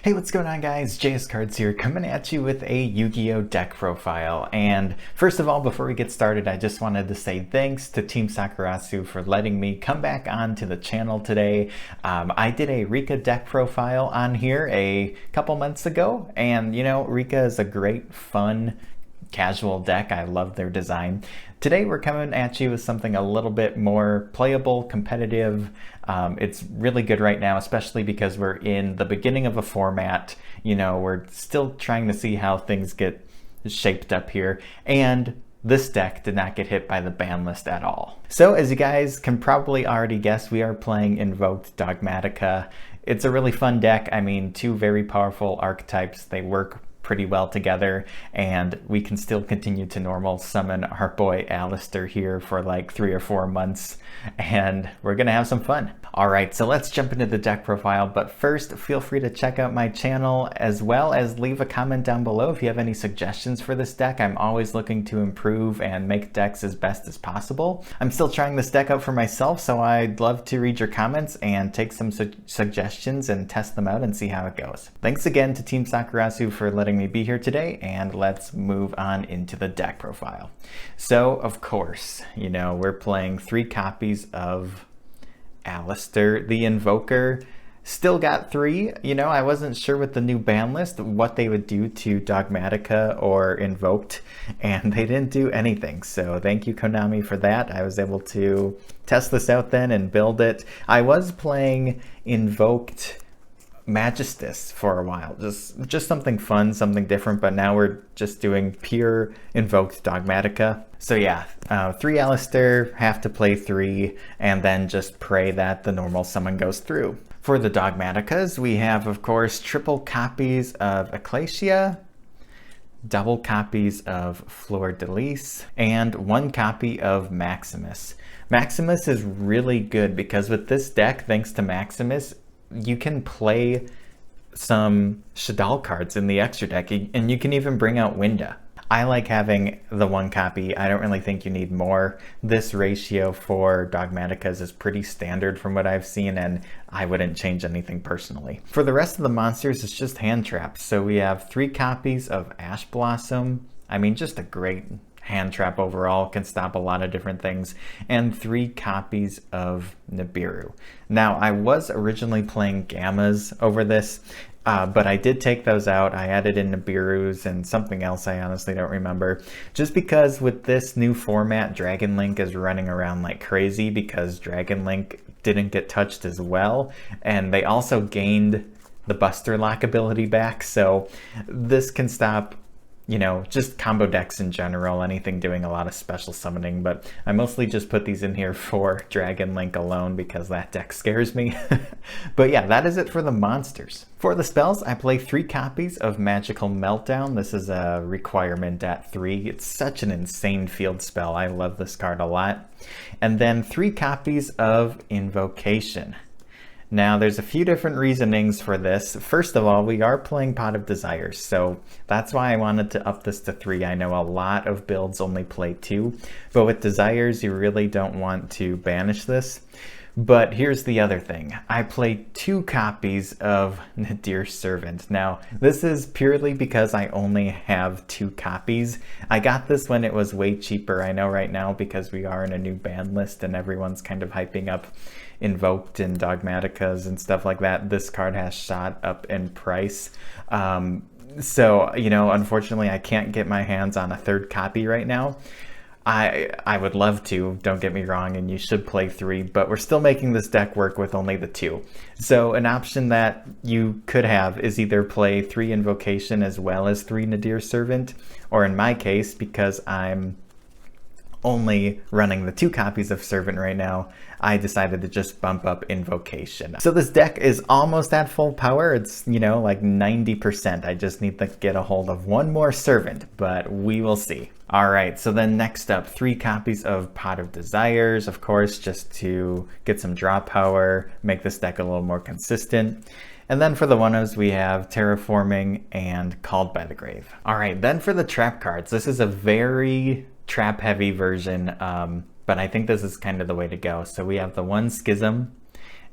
Hey, what's going on guys? JS Cards here, coming at you with a Yu-Gi-Oh! Deck profile. And first of all, before we get started, I just wanted to say thanks to Team Sakurasu for letting me come back onto the channel today. I did a Rika deck profile on here a couple months ago, and you know, Rika is a great, fun, casual deck. I love their design. Today we're coming at you with something a little bit more playable, competitive. It's really good right now, especially because we're in the beginning of a format. You know, we're still trying to see how things get shaped up here, and this deck did not get hit by the ban list at all. So as you guys can probably already guess, we are playing Invoked Dogmatika. It's a really fun deck. I mean, two very powerful archetypes. They work pretty well together, and we can still continue to normal summon our boy Alistair here for like 3 or 4 months, and we're gonna have some fun. All right, so let's jump into the deck profile, but first feel free to check out my channel as well as leave a comment down below if you have any suggestions for this deck. I'm always looking to improve and make decks as best as possible. I'm still trying this deck out for myself, so I'd love to read your comments and take some suggestions and test them out and see how it goes. Thanks again to Team Sakurasu for letting me be here today, and let's move on into the deck profile. So of course, you know, we're playing 3 copies of Alistair the Invoker. Still got 3. You know, I wasn't sure with the new ban list what they would do to Dogmatika or Invoked, and they didn't do anything. So thank you, Konami, for that. I was able to test this out then and build it. I was playing Invoked Magistus for a while, just something fun, something different, but now we're just doing pure Invoked Dogmatika. So yeah, 3 Alistair, have to play 3, and then just pray that the normal summon goes through. For the Dogmatikas, we have, of course, triple copies of Ecclesia, double copies of Fleur de Lis, and 1 copy of Maximus. Maximus is really good because with this deck, thanks to Maximus, you can play some Shadal cards in the extra deck, and you can even bring out Winda. I like having the 1 copy. I don't really think you need more. This ratio for Dogmatikas is pretty standard from what I've seen, and I wouldn't change anything personally. For the rest of the monsters, it's just hand traps. So we have 3 copies of Ash Blossom. I mean, just a great hand trap overall, can stop a lot of different things, and 3 copies of Nibiru. Now, I was originally playing Gammas over this, but I did take those out. I added in Nibirus and something else I honestly don't remember, just because with this new format, Dragon Link is running around like crazy because Dragon Link didn't get touched as well, and they also gained the Buster Lock ability back, so this can stop, you know, just combo decks in general, anything doing a lot of special summoning, but I mostly just put these in here for Dragon Link alone because that deck scares me. But yeah, that is it for the monsters. For the spells, I play 3 copies of Magical Meltdown. This is a requirement at 3. It's such an insane field spell. I love this card a lot. And then 3 copies of Invocation. Now, there's a few different reasonings for this. First of all, we are playing Pot of Desires, so that's why I wanted to up this to 3. I know a lot of builds only play 2, but with Desires, you really don't want to banish this. But here's the other thing. I play 2 copies of Nadir Servant. Now, this is purely because I only have 2 copies. I got this when it was way cheaper. I know right now because we are in a new ban list and everyone's kind of hyping up Invoked and Dogmatikas and stuff like that. This card has shot up in price. So, you know, unfortunately, I can't get my hands on a 3rd copy right now. I would love to, don't get me wrong, and you should play 3, but we're still making this deck work with only the 2. So an option that you could have is either play 3 Invocation as well as 3 Nadir Servant, or in my case, because I'm only running the 2 copies of Servant right now, I decided to just bump up Invocation. So this deck is almost at full power. It's, you know, like 90%. I just need to get a hold of 1 more Servant, but we will see. All right, so then next up, 3 copies of Pot of Desires, of course, just to get some draw power, make this deck a little more consistent. And then for the one-ofs, we have Terraforming and Called by the Grave. All right, then for the trap cards, this is a very trap-heavy version, but I think this is kind of the way to go. So we have the 1 Schism,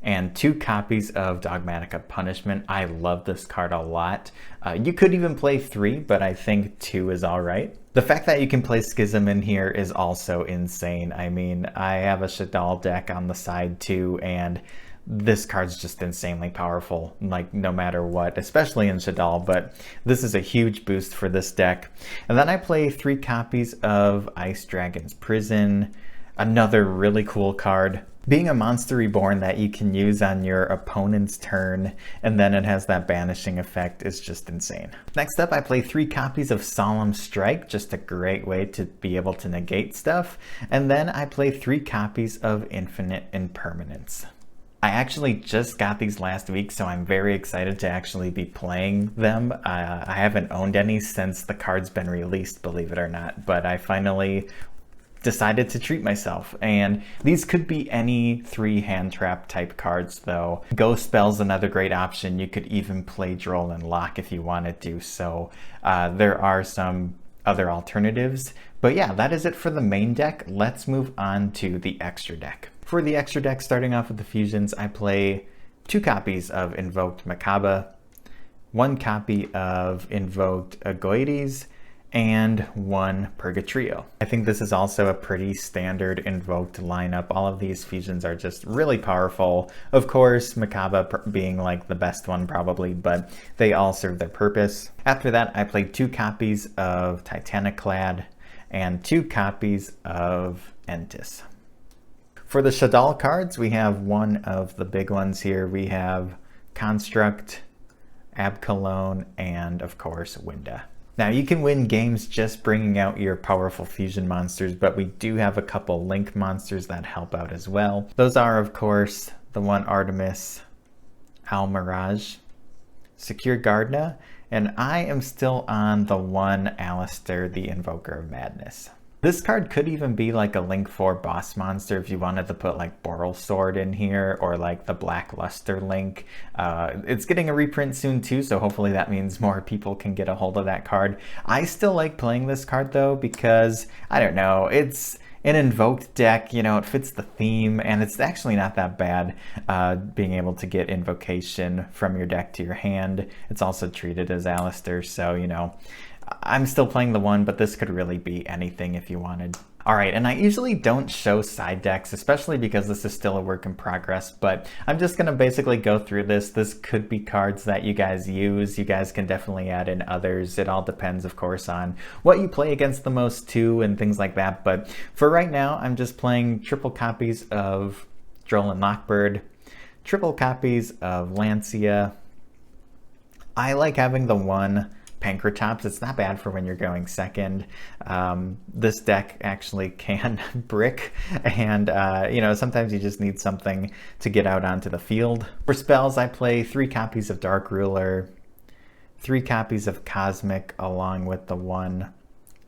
and 2 copies of Dogmatika Punishment. I love this card a lot. You could even play 3, but I think 2 is all right. The fact that you can play Schism in here is also insane. I mean, I have a Shadal deck on the side too, and this card's just insanely powerful, like no matter what, especially in Shadal, but this is a huge boost for this deck. And then I play 3 copies of Ice Dragon's Prison, another really cool card. Being a monster reborn that you can use on your opponent's turn, and then it has that banishing effect, is just insane. Next up, I play 3 copies of Solemn Strike, just a great way to be able to negate stuff. And then I play 3 copies of Infinite Impermanence. I actually just got these last week, so I'm very excited to actually be playing them. I haven't owned any since the card's been released, believe it or not, but I finally decided to treat myself, and these could be any 3 hand trap type cards though. Ghost Spell's another great option. You could even play Droll and Lock if you wanted to, so there are some other alternatives. But yeah, that is it for the main deck. Let's move on to the extra deck. For the extra deck, starting off with the fusions, I play 2 copies of Invoked Dogmatika, 1 copy of Invoked Dogmatika, and 1 Purgatrio. I think this is also a pretty standard invoked lineup. All of these fusions are just really powerful. Of course, Makaba being like the best one probably, but they all serve their purpose. After that, I played 2 copies of Titaniclad and 2 copies of Entis. For the Shadal cards, we have one of the big ones here. We have Construct, Abkalone, and of course, Winda. Now, you can win games just bringing out your powerful fusion monsters, but we do have a couple link monsters that help out as well. Those are, of course, the 1 Artemis, Almirage, Secure Gardna, and I am still on the 1 Alistair, the Invoker of Madness. This card could even be like a Link 4 boss monster if you wanted to put like Boral Sword in here, or like the Black Luster Link. It's getting a reprint soon too, so hopefully that means more people can get a hold of that card. I still like playing this card though, because, I don't know, it's an invoked deck, you know, it fits the theme, and it's actually not that bad being able to get invocation from your deck to your hand. It's also treated as Alistair, so, you know, I'm still playing the 1, but this could really be anything if you wanted. Alright, and I usually don't show side decks, especially because this is still a work in progress, but I'm just going to basically go through this. This could be cards that you guys use. You guys can definitely add in others. It all depends, of course, on what you play against the most too, and things like that. But for right now, I'm just playing triple copies of Droll and Lockbird, triple copies of Lancia. I like having the 1 Pancratops. It's not bad for when you're going second. This deck actually can brick, and you know, sometimes you just need something to get out onto the field. For spells, I play 3 copies of Dark Ruler, 3 copies of Cosmic, along with the 1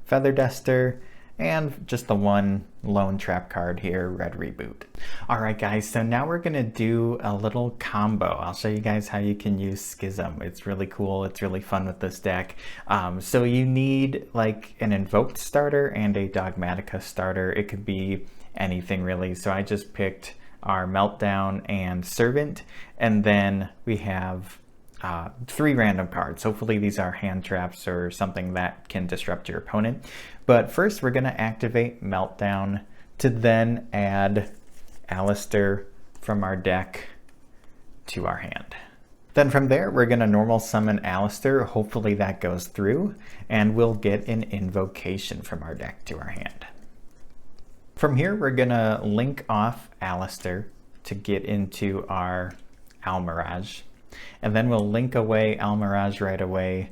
Feather Duster, and just the 1 lone trap card here, Red Reboot. Alright guys, so now we're going to do a little combo. I'll show you guys how you can use Schism. It's really cool, it's really fun with this deck. So you need like an Invoked starter and a Dogmatika starter. It could be anything really. So I just picked our Meltdown and Servant, and then we have 3 random cards. Hopefully these are hand traps or something that can disrupt your opponent. But first we're going to activate Meltdown to then add Alistair from our deck to our hand. Then from there we're going to normal summon Alistair. Hopefully that goes through, and we'll get an invocation from our deck to our hand. From here we're going to link off Alistair to get into our Almirage. And then we'll link away Almirage right away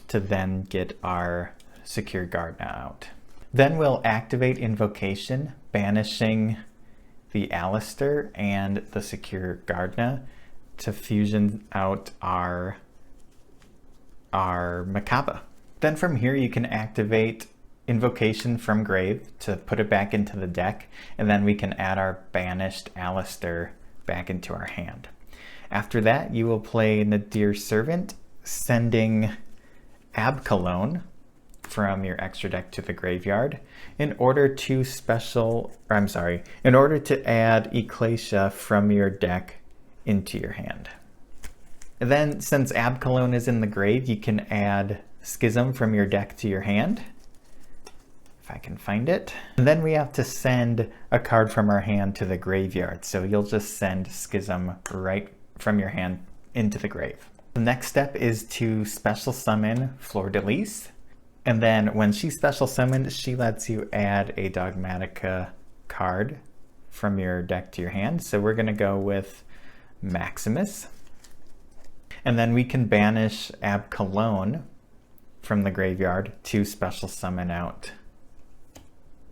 to then get our Secure Gardna out. Then we'll activate Invocation, banishing the Alistair and the Secure Gardna to fusion out our Makaba. Then from here you can activate Invocation from Grave to put it back into the deck, and then we can add our banished Alistair back into our hand. After that, you will play Nadir Servant, sending Abkalone from your extra deck to the graveyard in order to add Ecclesia from your deck into your hand. And then, since Abkalone is in the grave, you can add Schism from your deck to your hand. If I can find it. And then we have to send a card from our hand to the graveyard. So you'll just send Schism right from your hand into the grave. The next step is to special summon Fleur de Lis. And then when she's special summoned, she lets you add a Dogmatika card from your deck to your hand. So we're gonna go with Maximus. And then we can banish Abkalone from the graveyard to special summon out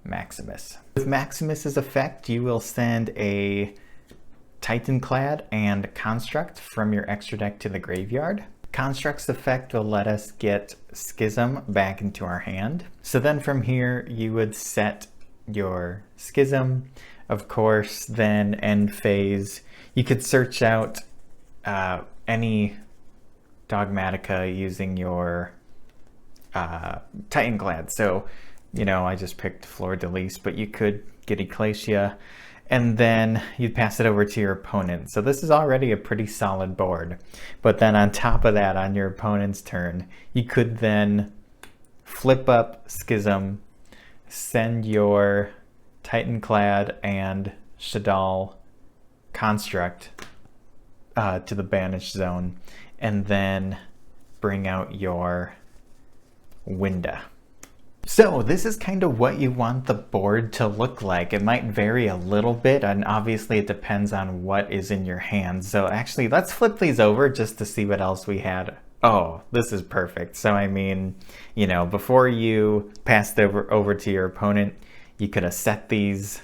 Maximus. With Maximus's effect, you will send a Titanclad and Construct from your extra deck to the graveyard. Construct's effect will let us get Schism back into our hand. So then from here, you would set your Schism. Of course, then end phase, you could search out any Dogmatika using your Titanclad. So, you know, I just picked Fleur de Lis, but you could get Ecclesia, and then you'd pass it over to your opponent. So this is already a pretty solid board. But then on top of that, on your opponent's turn, you could then flip up Schism, send your Titanclad and Shadal Construct to the banished zone, and then bring out your Winda. So this is kind of what you want the board to look like. It might vary a little bit, and obviously it depends on what is in your hands. So actually, let's flip these over just to see what else we had. Oh, this is perfect. So I mean, you know, before you passed over to your opponent, you could have set these,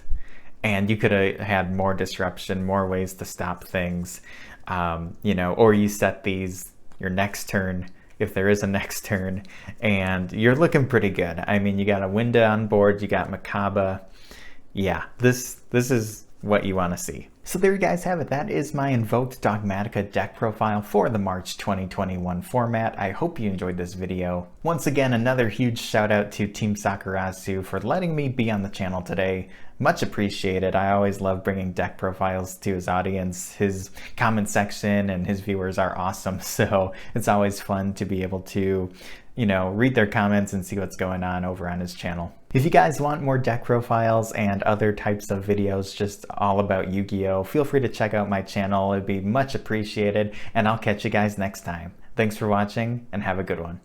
and you could have had more disruption, more ways to stop things, you know, or you set these your next turn, if there is a next turn, and you're looking pretty good. I mean, you got a Winda on board, you got Makaba. Yeah, this is what you want to see. So there you guys have it. That is my Invoked Dogmatika deck profile for the March 2021 format. I hope you enjoyed this video. Once again, another huge shout out to Team Sakurasu for letting me be on the channel today. Much appreciated. I always love bringing deck profiles to his audience. His comment section and his viewers are awesome, so it's always fun to be able to, you know, read their comments and see what's going on over on his channel. If you guys want more deck profiles and other types of videos just all about Yu-Gi-Oh, feel free to check out my channel. It'd be much appreciated, and I'll catch you guys next time. Thanks for watching, and have a good one.